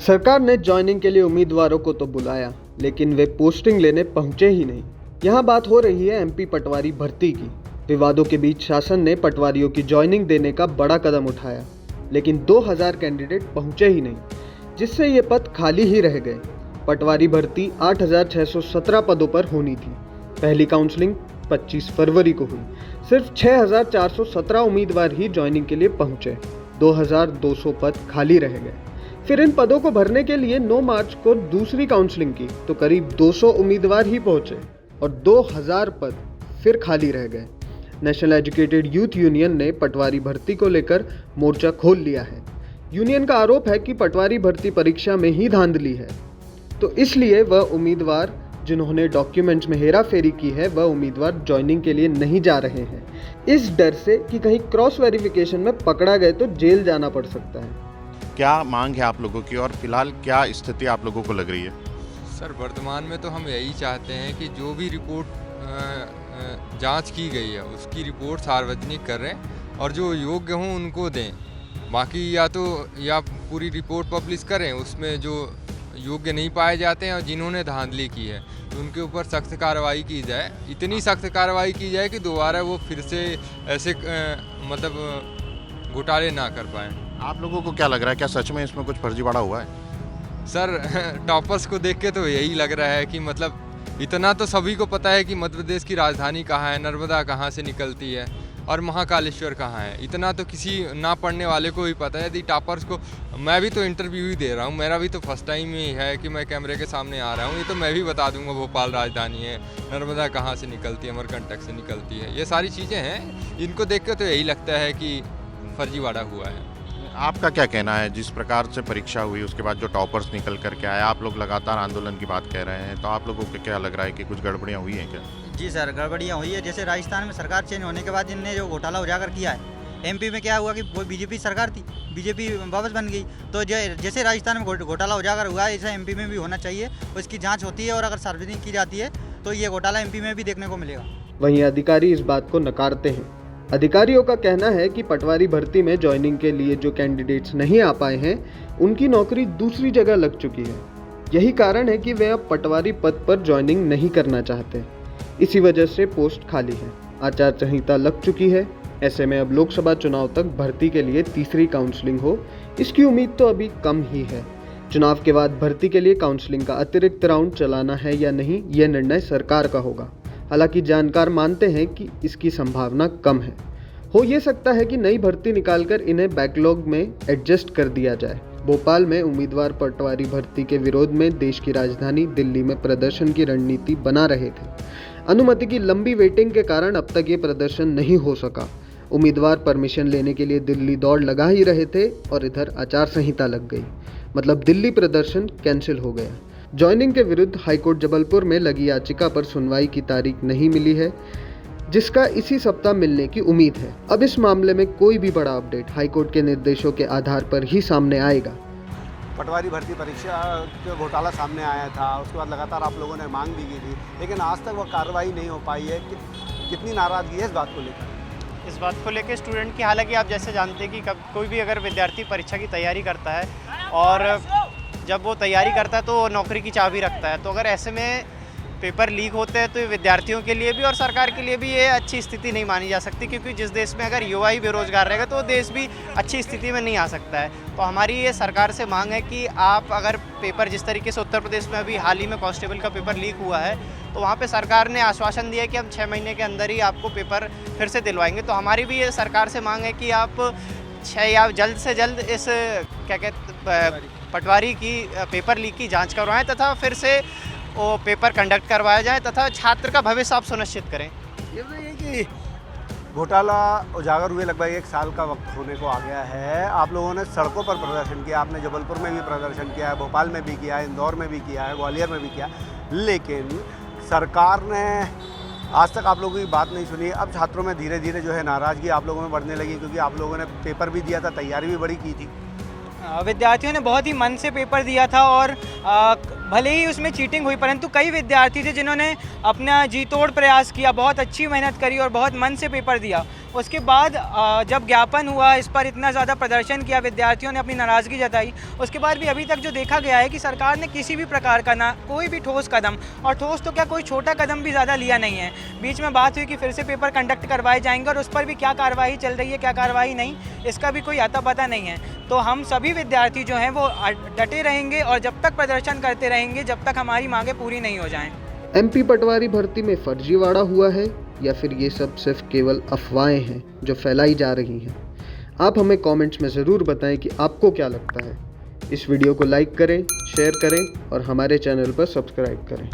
सरकार ने ज्वाइनिंग के लिए उम्मीदवारों को तो बुलाया, लेकिन वे पोस्टिंग लेने पहुंचे ही नहीं। यहाँ बात हो रही है एमपी पटवारी भर्ती की। विवादों के बीच शासन ने पटवारियों की ज्वाइनिंग देने का बड़ा कदम उठाया, लेकिन 2000 कैंडिडेट पहुंचे ही नहीं, जिससे ये पद खाली ही रह गए। पटवारी भर्ती 8617 पदों पर होनी थी। पहली काउंसलिंग 25 फरवरी को हुई। सिर्फ 6417 उम्मीदवार ही ज्वाइनिंग के लिए पहुंचे। 2200 पद खाली रह गए। फिर इन पदों को भरने के लिए 9 मार्च को दूसरी काउंसलिंग की तो करीब 200 उम्मीदवार ही पहुंचे और 2000 पद फिर खाली रह गए। नेशनल एजुकेटेड यूथ यूनियन ने पटवारी भर्ती को लेकर मोर्चा खोल लिया है। यूनियन का आरोप है कि पटवारी भर्ती परीक्षा में ही धांधली है, तो इसलिए वह उम्मीदवार जिन्होंने डॉक्यूमेंट्स में हेराफेरी की है वह उम्मीदवार ज्वाइनिंग के लिए नहीं जा रहे हैं, इस डर से कि कहीं क्रॉस वेरिफिकेशन में पकड़ा गए तो जेल जाना पड़ सकता है। क्या मांग है आप लोगों की और फिलहाल क्या स्थिति आप लोगों को लग रही है? सर, वर्तमान में तो हम यही चाहते हैं कि जो भी रिपोर्ट जांच की गई है उसकी रिपोर्ट सार्वजनिक करें और जो योग्य हों उनको दें। बाकी या पूरी रिपोर्ट पब्लिश करें, उसमें जो योग्य नहीं पाए जाते हैं और जिन्होंने धांधली की है तो उनके ऊपर सख्त कार्रवाई की जाए। इतनी सख्त कार्रवाई की जाए कि दोबारा वो फिर से ऐसे घोटाले ना कर पाएँ। आप लोगों को क्या लग रहा है, क्या सच में इसमें कुछ फर्जीवाड़ा हुआ है? सर, टॉपर्स को देख के तो यही लग रहा है कि इतना तो सभी को पता है कि मध्य प्रदेश की राजधानी कहाँ है, नर्मदा कहाँ से निकलती है और महाकालेश्वर कहाँ है। इतना तो किसी ना पढ़ने वाले को ही पता है। यदि टॉपर्स को, मैं भी तो इंटरव्यू ही दे रहा हूँ, मेरा भी तो फर्स्ट टाइम ही है कि मैं कैमरे के सामने आ रहा हूँ। ये तो मैं भी बता दूंगा भोपाल राजधानी है, नर्मदा कहाँ से निकलती है, अमरकंटक से निकलती है। ये सारी चीज़ें हैं, इनको देख के तो यही लगता है कि फर्जीवाड़ा हुआ है। आपका क्या कहना है? जिस प्रकार से परीक्षा हुई उसके बाद जो टॉपर्स निकल करके आए, आप लोग लगातार आंदोलन की बात कह रहे हैं, तो आप लोगों को क्या लग रहा है कि कुछ गड़बड़ियाँ हुई हैं क्या? जी सर, गड़बड़ियाँ हुई है। जैसे राजस्थान में सरकार चेंज होने के बाद इनने जो घोटाला उजागर किया है, एमपी में क्या हुआ कि वो बीजेपी सरकार थी, बीजेपी वापस बन गई। तो जैसे राजस्थान में घोटाला उजागर हुआ है, ऐसा एमपी में भी होना चाहिए। उसकी जाँच होती है और अगर सार्वजनिक की जाती है तो ये घोटाला एमपी में भी देखने को मिलेगा। वहीं अधिकारी इस बात को नकारते हैं। अधिकारियों का कहना है कि पटवारी भर्ती में ज्वाइनिंग के लिए जो कैंडिडेट्स नहीं आ पाए हैं उनकी नौकरी दूसरी जगह लग चुकी है। यही कारण है कि वे अब पटवारी पद पर ज्वाइनिंग नहीं करना चाहते। इसी वजह से पोस्ट खाली है। आचार संहिता लग चुकी है। ऐसे में अब लोकसभा चुनाव तक भर्ती के लिए तीसरी काउंसलिंग हो, इसकी उम्मीद तो अभी कम ही है। चुनाव के बाद भर्ती के लिए काउंसलिंग का अतिरिक्त राउंड चलाना है या नहीं, यह निर्णय सरकार का होगा। हालांकि जानकार मानते हैं कि इसकी संभावना कम है। हो ये सकता है कि नई भर्ती निकालकर इन्हें बैकलॉग में एडजस्ट कर दिया जाए। भोपाल में उम्मीदवार पटवारी भर्ती के विरोध में देश की राजधानी दिल्ली में प्रदर्शन की रणनीति बना रहे थे। अनुमति की लंबी वेटिंग के कारण अब तक ये प्रदर्शन नहीं हो सका। उम्मीदवार परमिशन लेने के लिए दिल्ली दौड़ लगा ही रहे थे और इधर आचार संहिता लग गई, मतलब दिल्ली प्रदर्शन कैंसिल हो गया। ज्वाइनिंग के विरुद्ध हाईकोर्ट जबलपुर में लगी याचिका पर सुनवाई की तारीख नहीं मिली है, जिसका इसी सप्ताह मिलने की उम्मीद है। अब इस मामले में कोई भी बड़ा अपडेट हाईकोर्ट के निर्देशों के आधार पर ही सामने आएगा। पटवारी भर्ती परीक्षा का घोटाला सामने आया था, उसके बाद लगातार आप लोगों ने मांग भी की थी, लेकिन आज तक वह कार्रवाई नहीं हो पाई है। कितनी नाराज़गी है इस बात को लेकर? इस बात को लेकर स्टूडेंट की, हालांकि आप जैसे जानते हैं कि कोई भी अगर विद्यार्थी परीक्षा की तैयारी करता है और जब वो तैयारी करता है तो वो नौकरी की चाबी रखता है, तो अगर ऐसे में पेपर लीक होते हैं तो ये विद्यार्थियों के लिए भी और सरकार के लिए भी ये अच्छी स्थिति नहीं मानी जा सकती, क्योंकि जिस देश में अगर युवा ही बेरोजगार रहेगा तो वो देश भी अच्छी स्थिति में नहीं आ सकता है। तो हमारी ये सरकार से मांग है कि आप अगर पेपर, जिस तरीके से उत्तर प्रदेश में अभी हाल ही में कांस्टेबल का पेपर लीक हुआ है, तो वहाँ पे सरकार ने आश्वासन दिया कि हम 6 महीने के अंदर ही आपको पेपर फिर से दिलवाएंगे। तो हमारी भी ये सरकार से मांग है कि आप जल्द से जल्द इस पटवारी की पेपर लीक की जाँच करवाएँ तथा फिर से वो पेपर कंडक्ट करवाया जाए तथा छात्र का भविष्य आप सुनिश्चित करें। ये बताइए कि घोटाला उजागर हुए लगभग 1 साल का वक्त होने को आ गया है। आप लोगों ने सड़कों पर प्रदर्शन किया, आपने जबलपुर में भी प्रदर्शन किया है, भोपाल में भी किया है, इंदौर में भी किया है, ग्वालियर में भी किया, लेकिन सरकार ने आज तक आप लोगों की बात नहीं सुनी। अब छात्रों में धीरे धीरे जो है नाराज़गी आप लोगों में बढ़ने लगी, क्योंकि आप लोगों ने पेपर भी दिया था, तैयारी भी बड़ी की थी। विद्यार्थियों ने बहुत ही मन से पेपर दिया था और भले ही उसमें चीटिंग हुई, परंतु कई विद्यार्थी थे जिन्होंने अपना जी तोड़ प्रयास किया, बहुत अच्छी मेहनत करी और बहुत मन से पेपर दिया। उसके बाद जब ज्ञापन हुआ, इस पर इतना ज़्यादा प्रदर्शन किया, विद्यार्थियों ने अपनी नाराज़गी जताई, उसके बाद भी अभी तक जो देखा गया है कि सरकार ने किसी भी प्रकार का ना कोई भी ठोस कदम, और ठोस तो क्या कोई छोटा कदम भी ज़्यादा लिया नहीं है। बीच में बात हुई कि फिर से पेपर कंडक्ट करवाए जाएंगे और उस पर भी क्या कार्रवाई चल रही है, क्या कार्रवाई नहीं, इसका भी कोई आता पता नहीं है। तो हम सभी विद्यार्थी जो हैं वो डटे रहेंगे और जब तक प्रदर्शन करते रहेंगे जब तक हमारी मांगें पूरी नहीं हो जाएं। एमपी पटवारी भर्ती में फर्जीवाड़ा हुआ है या फिर ये सब सिर्फ केवल अफवाहें हैं जो फैलाई जा रही हैं? आप हमें कमेंट्स में ज़रूर बताएं कि आपको क्या लगता है। इस वीडियो को लाइक करें, शेयर करें और हमारे चैनल पर सब्सक्राइब करें।